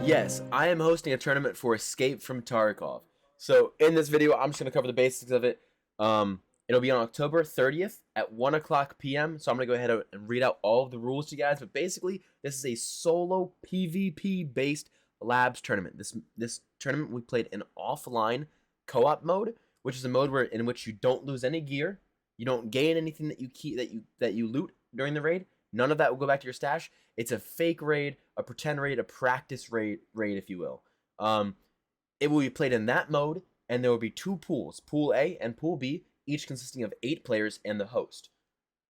Yes, I am hosting a tournament for Escape from Tarkov. So in this video, I'm just going to cover the basics of it. It'll be on October 30th at 1 o'clock p.m. So I'm going to go ahead and read out all of the rules to you guys. But basically, this is a solo PvP-based labs tournament. This tournament we played in offline co-op mode, which is a mode in which you don't lose any gear, you don't gain anything that you loot during the raid. None of that will go back to your stash. It's a fake raid, a pretend raid, a practice raid, if you will. It will be played in that mode, and there will be two pools, Pool A and Pool B, each consisting of 8 players and the host.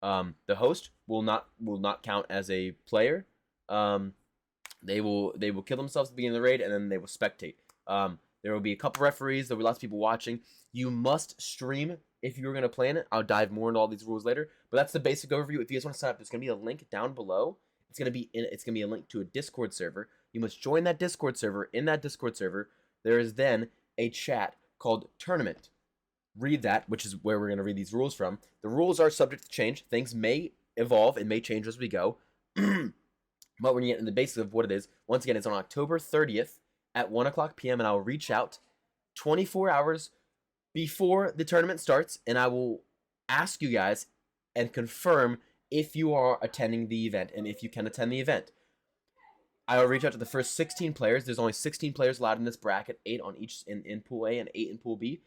The host will not count as a player. They will kill themselves at the beginning of the raid, and then they will spectate. There will be a couple referees. There will be lots of people watching. You must stream if you're going to play in it. I'll dive more into all these rules later, but that's the basic overview. If you guys want to sign up, there's going to be a link down below. It's going to be a link to a Discord server. You must join that Discord server. In that Discord server, there is then a chat called Tournament. Read that, which is where we're going to read these rules from. The rules are subject to change. Things may evolve and may change as we go. But when you get in the basics of what it is, once again, it's on October 30th at 1 o'clock p.m. and I will reach out 24 hours before the tournament starts, and I will ask you guys and confirm if you are attending the event and if you can attend the event. I will reach out to the first 16 players. There's only 16 players allowed in this bracket, 8 on each in Pool A and 8 in Pool B.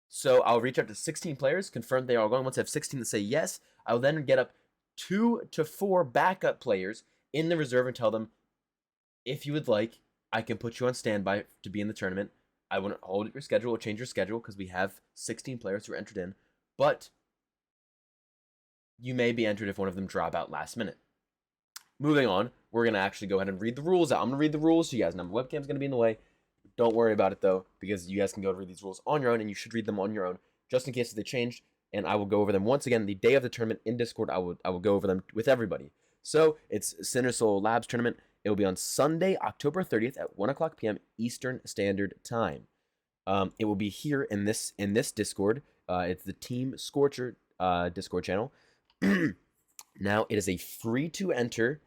So I'll reach out to 16 players, confirm they are going. Once I have 16 that say yes, I will then get up 2 to 4 backup players in the reserve and tell them, if you would like, I can put you on standby to be in the tournament. I wouldn't hold your schedule or change your schedule because we have 16 players who are entered in, but you may be entered if one of them drop out last minute. Moving on, we're going to actually go ahead and read the rules out. I'm going to read the rules to you guys. Now, my webcam's going to be in the way. Don't worry about it, though, because you guys can go and read these rules on your own, and you should read them on your own, just in case they change, and I will go over them once again. The day of the tournament in Discord, I will go over them with everybody. So, it's Sinner Soul Labs Tournament. It will be on Sunday, October 30th at 1 o'clock p.m. Eastern Standard Time. It will be here in this Discord. It's the Team Scorcher Discord channel. Now, it is a free-to-enter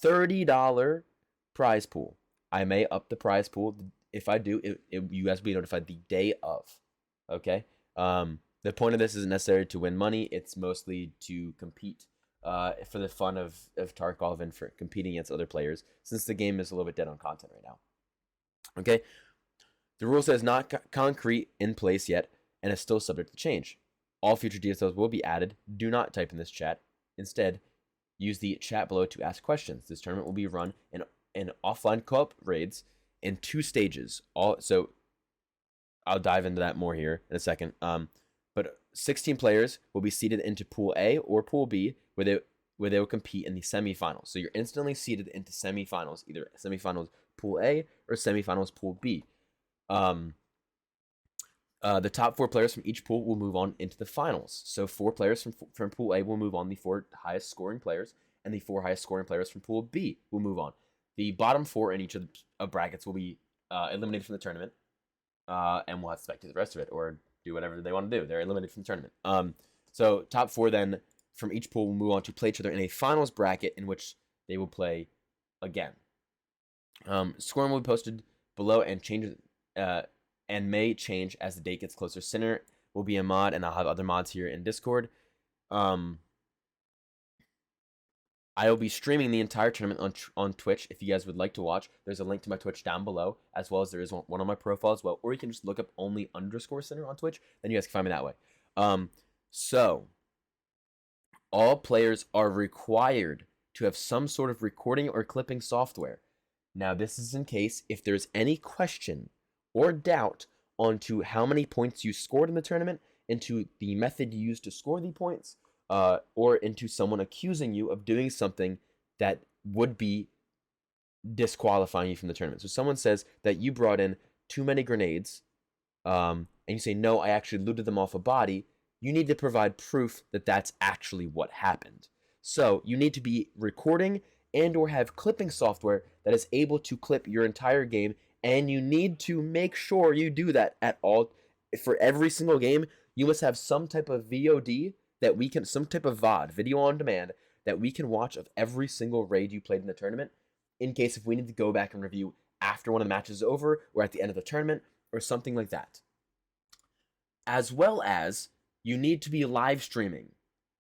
$30 prize pool. I may up the prize pool. If I do, you guys will be notified the day of. Okay? The point of this isn't necessarily to win money. It's mostly to compete for the fun of Tarkov and for competing against other players, since the game is a little bit dead on content right now. Okay? The rule says not concrete in place yet, and is still subject to change. All future details will be added. Do not type in this chat. Instead, use the chat below to ask questions. This tournament will be run in offline co-op raids in 2 stages. So I'll dive into that more here in a second. But 16 players will be seeded into Pool A or Pool B, where they will compete in the semifinals. So you're instantly seeded into semifinals, either semifinals Pool A or semifinals Pool B. The top 4 players from each pool will move on into the finals. So 4 players from Pool A will move on, the 4 highest scoring players, and the 4 highest scoring players from Pool B will move on. The bottom 4 in each of the brackets will be eliminated from the tournament, and we'll have to spectate the rest of it or do whatever they want to do. They're eliminated from the tournament. So top 4 then from each pool will move on to play each other in a finals bracket in which they will play again. Scoring will be posted below and changes and may change as the date gets closer. Sinner will be a mod, and I'll have other mods here in Discord. I will be streaming the entire tournament on Twitch. If you guys would like to watch, there's a link to my Twitch down below, as well as there is one on my profile as well. Or you can just look up only_Sinner on Twitch, then you guys can find me that way. So, all players are required to have some sort of recording or clipping software. Now, this is in case if there's any question or doubt onto how many points you scored in the tournament, into the method you used to score the points, or into someone accusing you of doing something that would be disqualifying you from the tournament. So someone says that you brought in too many grenades, and you say, no, I actually looted them off a body. You need to provide proof that that's actually what happened. So you need to be recording and or have clipping software that is able to clip your entire game, and you need to make sure you do that at all. For every single game, you must have some type of VOD that we can, some type of VOD, video on demand, that we can watch of every single raid you played in the tournament, in case if we need to go back and review after one of the matches is over or at the end of the tournament or something like that. As well as you need to be live streaming,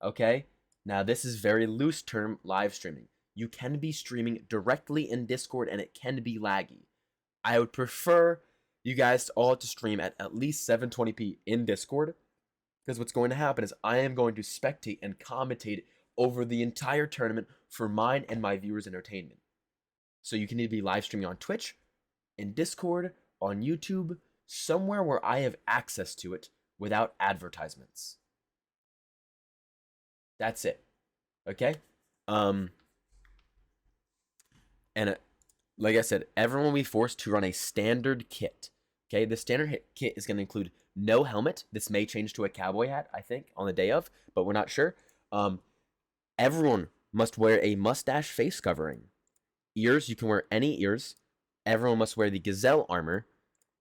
okay? Now, this is very loose term, live streaming. You can be streaming directly in Discord, and it can be laggy. I would prefer you guys all to stream at least 720p in Discord, because what's going to happen is I am going to spectate and commentate over the entire tournament for mine and my viewers' entertainment. So you can either be live streaming on Twitch, in Discord, on YouTube, somewhere where I have access to it without advertisements. That's it. Okay? And like I said, everyone will be forced to run a standard kit. Okay? The standard kit is going to include no helmet. This may change to a cowboy hat, I think, on the day of, but we're not sure. Everyone must wear a mustache face covering. Ears, you can wear any ears. Everyone must wear the gazelle armor,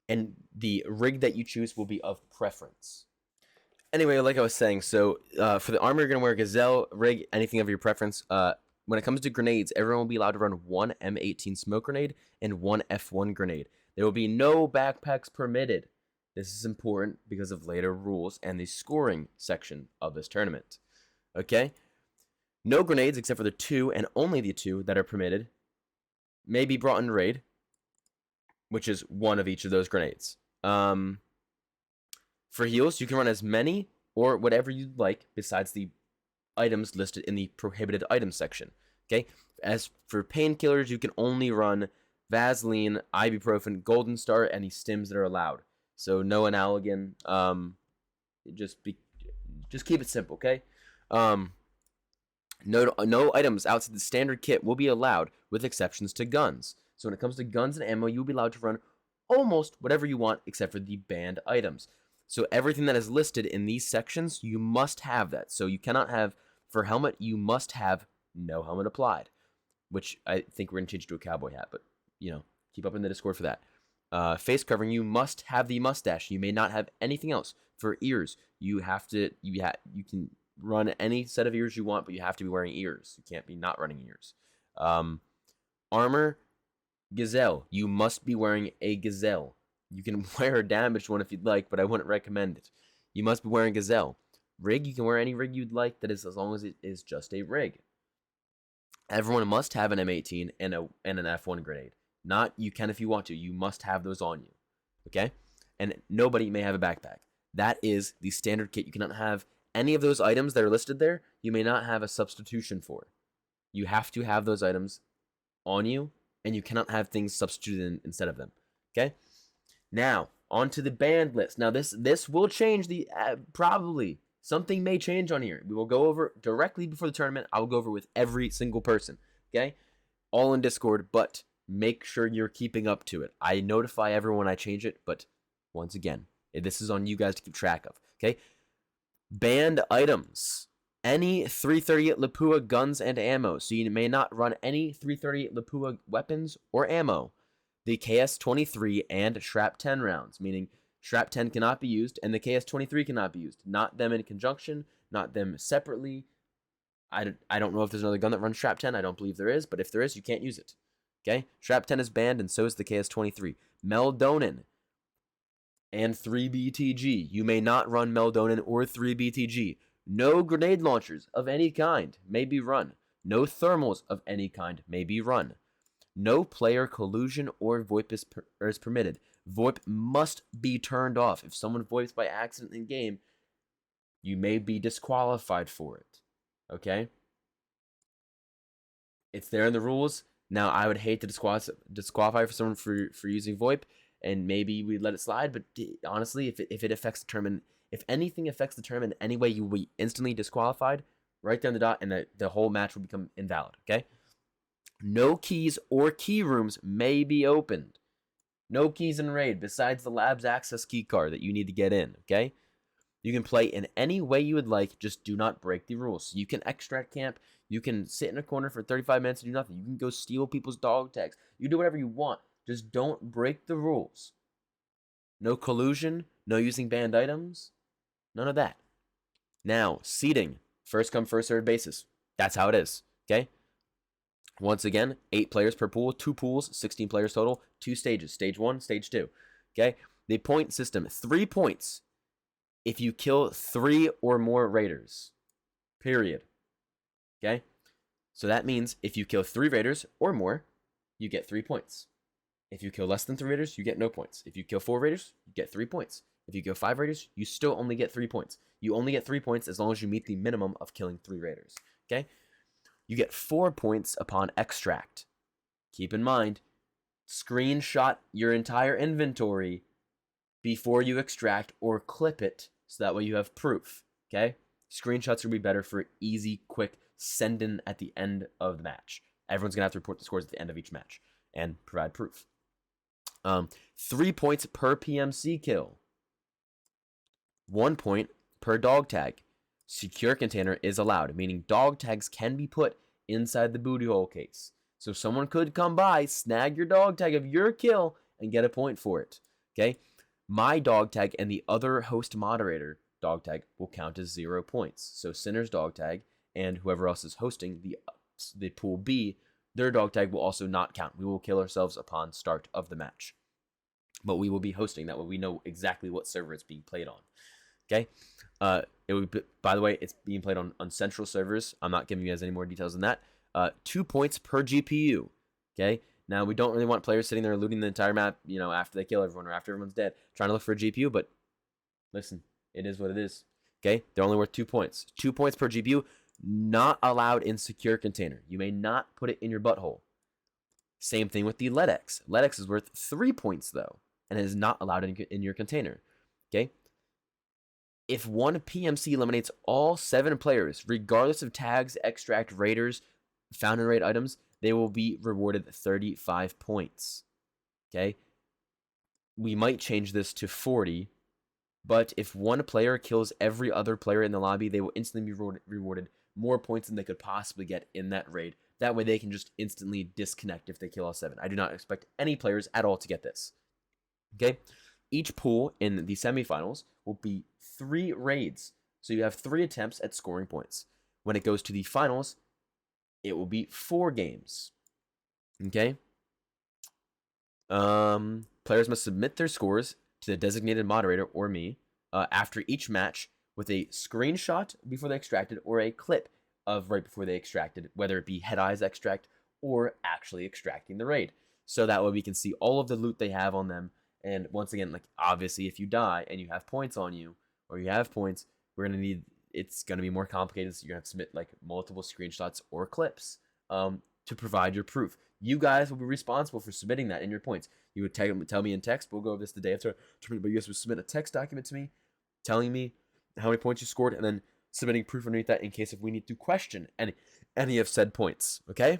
and the rig that you choose will be of preference. Anyway, like I was saying, so for the armor, you're going to wear a gazelle rig, anything of your preference. When it comes to grenades, everyone will be allowed to run one M18 smoke grenade and one F1 grenade. There will be no backpacks permitted. This is important because of later rules and the scoring section of this tournament. Okay? No grenades except for the 2 and only the 2 that are permitted may be brought in raid, which is one of each of those grenades. For heals, you can run as many or whatever you'd like besides the items listed in the prohibited items section. Okay? As for painkillers, you can only run Vaseline, ibuprofen, Golden Star, any stims that are allowed. So no Analogin. Just keep it simple, okay? No items outside the standard kit will be allowed, with exceptions to guns. So when it comes to guns and ammo, you'll be allowed to run almost whatever you want except for the banned items. So everything that is listed in these sections, you must have that. So you cannot have, for helmet, you must have no helmet applied, which I think we're going to change to a cowboy hat, but, you know, keep up in the Discord for that. Face covering, you must have the mustache. You may not have anything else. For ears, you can run any set of ears you want, but you have to be wearing ears. You can't be not running ears. Armor, gazelle. You must be wearing a gazelle. You can wear a damaged one if you'd like, but I wouldn't recommend it. You must be wearing gazelle. Rig, you can wear any rig you'd like, that is as long as it is just a rig. Everyone must have an M18 and an F1 grenade. Not you can if you want to. You must have those on you. Okay? And nobody may have a backpack. That is the standard kit. You cannot have any of those items that are listed there. You may not have a substitution for. You have to have those items on you, and you cannot have things substituted instead of them. Okay? Now, on to the banned list. Now, this will change probably. Something may change on here. We will go over directly before the tournament. I will go over with every single person. Okay? All in Discord, but make sure you're keeping up to it. I notify everyone I change it, but once again, this is on you guys to keep track of. Okay? Banned items. Any 338 Lapua guns and ammo. So you may not run any 338 Lapua weapons or ammo. The KS-23 and Shrap 10 rounds, meaning Shrap 10 cannot be used and the KS-23 cannot be used. Not them in conjunction, not them separately. I don't know if there's another gun that runs Shrap 10. I don't believe there is, but if there is, you can't use it. Okay? Shrap 10 is banned, and so is the KS-23. Meldonin and 3BTG. You may not run Meldonin or 3BTG. No grenade launchers of any kind may be run. No thermals of any kind may be run. No player collusion or VoIP is permitted. VoIP must be turned off. If someone VoIPs by accident in game, you may be disqualified for it. Okay? It's there in the rules. Now, I would hate to disqualify for someone for using VoIP, and maybe we'd let it slide, but honestly, if it affects the tournament, if anything affects the tournament in any way, you will be instantly disqualified right there on the dot, and the whole match will become invalid, okay? No keys or key rooms may be opened. No keys in raid besides the lab's access key card that you need to get in, okay? You can play in any way you would like, just do not break the rules. You can extract camp, you can sit in a corner for 35 minutes and do nothing. You can go steal people's dog tags. You can do whatever you want. Just don't break the rules. No collusion, no using banned items, none of that. Now, seating, first come, first served basis. That's how it is, okay? Once again, 8 players per pool, 2 pools, 16 players total, 2 stages, stage 1, stage 2. Okay? The point system, 3 points if you kill 3 or more raiders. Period. Okay? So that means if you kill 3 raiders or more, you get 3 points. If you kill less than 3 raiders, you get no points. If you kill 4 raiders, you get 3 points. If you kill 5 raiders, you still only get 3 points. You only get 3 points as long as you meet the minimum of killing 3 raiders. Okay? You get 4 points upon extract. Keep in mind, screenshot your entire inventory before you extract or clip it so that way you have proof. Okay? Screenshots will be better for easy, quick send-in at the end of the match. Everyone's going to have to report the scores at the end of each match and provide proof. 3 points per PMC kill. 1 point per dog tag. Secure container is allowed, meaning dog tags can be put inside the booty hole case. So someone could come by, snag your dog tag of your kill, and get a point for it. Okay? My dog tag and the other host moderator dog tag will count as 0 points. So Sinner's dog tag and whoever else is hosting the pool B, their dog tag will also not count. We will kill ourselves upon start of the match. But we will be hosting. That way we know exactly what server it's being played on. Okay? It would be, by the way, it's being played on central servers. I'm not giving you guys any more details than that. 2 points per GPU. Okay? Now, we don't really want players sitting there looting the entire map, you know, after they kill everyone or after everyone's dead, trying to look for a GPU, but listen, it is what it is. Okay? They're only worth 2 points. 2 points per GPU, not allowed in secure container. You may not put it in your butthole. Same thing with the LEDX. LEDX is worth 3 points, though, and is not allowed in your container. Okay? If one PMC eliminates all 7 players, regardless of tags, extract, raiders, found in raid items, they will be rewarded 35 points. Okay? We might change this to 40, but if one player kills every other player in the lobby, they will instantly be rewarded more points than they could possibly get in that raid. That way they can just instantly disconnect if they kill all 7. I do not expect any players at all to get this. Okay? Each pool in the semifinals will be 3 raids. So you have 3 attempts at scoring points. When it goes to the finals, it will be 4 games. Okay? Players must submit their scores to the designated moderator or me after each match with a screenshot before they extracted or a clip of right before they extracted, whether it be head eyes extract or actually extracting the raid. So that way we can see all of the loot they have on them. And once again, like obviously if you die and you have points on you or you have points, it's going to be more complicated. So you're going to have to submit like multiple screenshots or clips to provide your proof. You guys will be responsible for submitting that in your points. You would tell me in text. We'll go over this the day after tournament, but you guys would submit a text document to me telling me how many points you scored and then submitting proof underneath that in case if we need to question any of said points. Okay?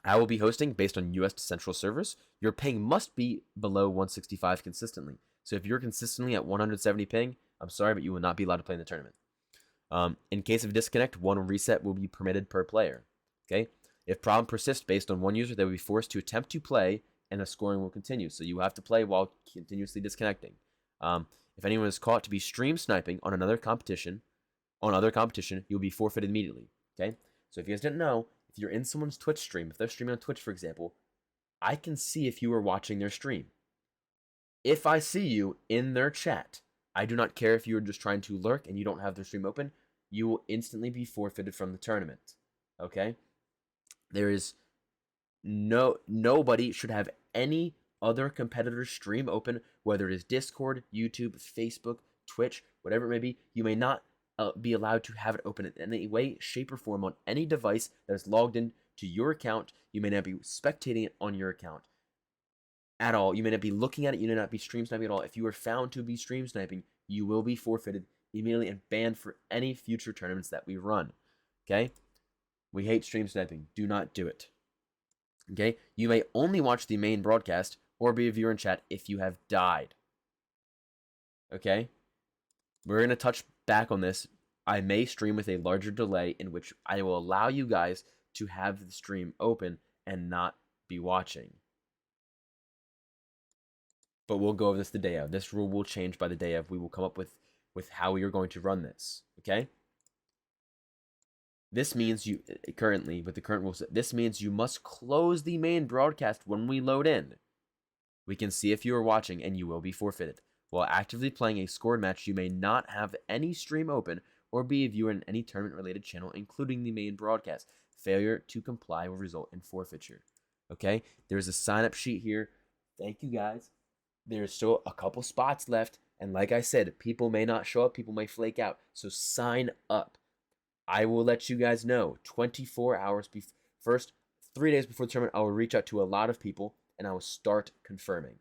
I will be hosting based on US to Central servers. Your ping must be below 165 consistently. So if you're consistently at 170 ping, I'm sorry, but you will not be allowed to play in the tournament. In case of disconnect, 1 reset will be permitted per player. Okay? If problem persists based on one user, they will be forced to attempt to play, and the scoring will continue. So you have to play while continuously disconnecting. If anyone is caught to be stream sniping on other competition, you'll be forfeited immediately. Okay? So if you guys didn't know, if you're in someone's Twitch stream, if they're streaming on Twitch, for example, I can see if you are watching their stream. If I see you in their chat, I do not care if you're just trying to lurk and you don't have their stream open, you will instantly be forfeited from the tournament. Okay? There is nobody should have any other competitor's stream open, whether it is Discord, YouTube, Facebook, Twitch, whatever it may be. You may not be allowed to have it open in any way, shape, or form on any device that is logged in to your account. You may not be spectating it on your account at all. You may not be looking at it. You may not be stream sniping at all. If you are found to be stream sniping, you will be forfeited immediately and banned for any future tournaments that we run. Okay? We hate stream sniping. Do not do it. Okay? You may only watch the main broadcast or be a viewer in chat if you have died. Okay? We're going to touch back on this. I may stream with a larger delay in which I will allow you guys to have the stream open and not be watching. But we'll go over this the day of. This rule will change by the day of. We will come up with how we are going to run this. Okay? This means you currently, with the current rules, this means you must close the main broadcast when we load in. We can see if you are watching, and you will be forfeited. While actively playing a scored match, you may not have any stream open or be a viewer in any tournament-related channel, including the main broadcast. Failure to comply will result in forfeiture. Okay? There's a sign-up sheet here. Thank you, guys. There's still a couple spots left, and like I said, people may not show up, people may flake out, so sign up. I will let you guys know 24 hours first, 3 days before the tournament. I will reach out to a lot of people, and I will start confirming.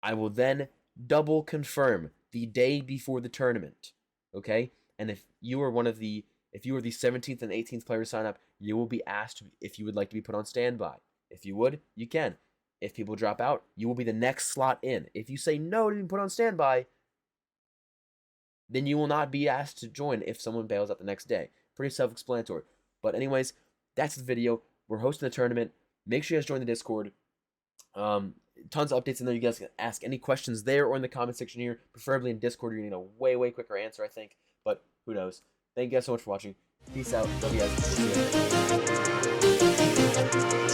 I will then double confirm the day before the tournament, okay? And if you are the 17th and 18th player to sign up, you will be asked if you would like to be put on standby. If you would, you can. If people drop out, you will be the next slot in. If you say no to being put on standby, then you will not be asked to join if someone bails out the next day. Pretty self-explanatory. But anyways, that's the video. We're hosting a tournament. Make sure you guys join the Discord. Tons of updates in there. You guys can ask any questions there or in the comment section here. Preferably in Discord, you're going to get a way quicker answer, I think. But who knows. Thank you guys so much for watching. Peace out. Love you guys. See you later.